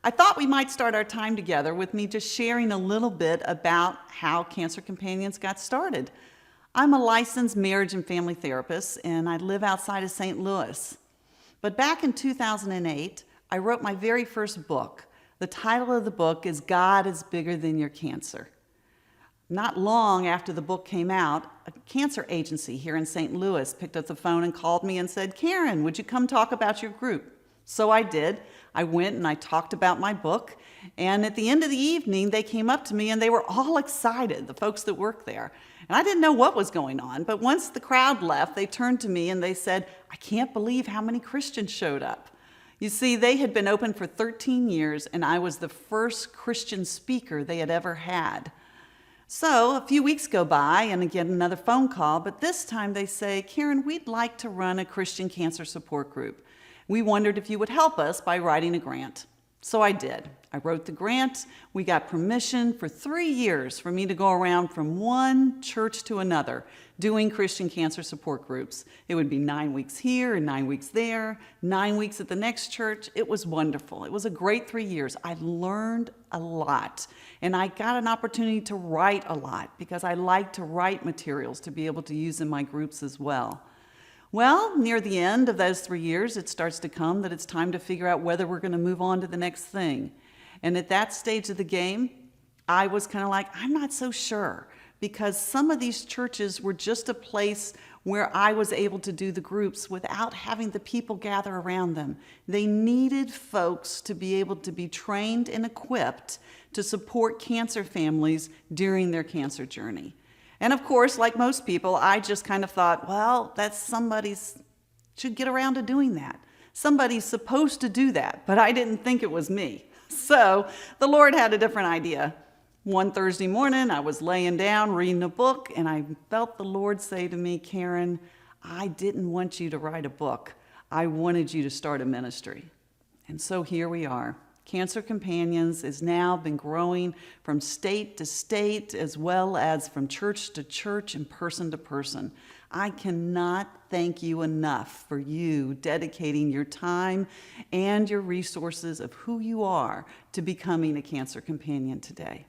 I thought we might start our time together with me just sharing a little bit about how Cancer Companions got started. I'm a licensed marriage and family therapist, and I live outside of St. Louis. But back in 2008, I wrote my very first book. The title of the book is God is Bigger Than Your Cancer. Not long after the book came out, a cancer agency here in St. Louis picked up the phone and called me and said, "Karen, would you come talk about your group?" So I did. I went and I talked about my book. And at the end of the evening, they came up to me and they were all excited, the folks that work there. And I didn't know what was going on. But once the crowd left, they turned to me and they said, "I can't believe how many Christians showed up." You see, they had been open for 13 years and I was the first Christian speaker they had ever had. So a few weeks go by and again another phone call, but this time they say, "Karen, we'd like to run a Christian cancer support group. We wondered if you would help us by writing a grant." So I did. I wrote the grant. We got permission for 3 years for me to go around from one church to another doing Christian cancer support groups. It would be 9 weeks here and 9 weeks there, 9 weeks at the next church. It was wonderful. It was a great 3 years. I learned a lot, and I got an opportunity to write a lot because I like to write materials to be able to use in my groups as well. Well, near the end of those 3 years, it starts to come that it's time to figure out whether we're going to move on to the next thing. And at that stage of the game, I was kind of like, I'm not so sure, because some of these churches were just a place where I was able to do the groups without having the people gather around them. They needed folks to be able to be trained and equipped to support cancer families during their cancer journey. And of course, like most people, I just kind of thought, well, that's somebody's, should get around to doing that. Somebody's supposed to do that, but I didn't think it was me. So the Lord had a different idea. One Thursday morning, I was laying down reading a book, and I felt the Lord say to me, "Karen, I didn't want you to write a book. I wanted you to start a ministry." And so here we are. Cancer Companions has now been growing from state to state, as well as from church to church and person to person. I cannot thank you enough for you dedicating your time and your resources of who you are to becoming a Cancer Companion today.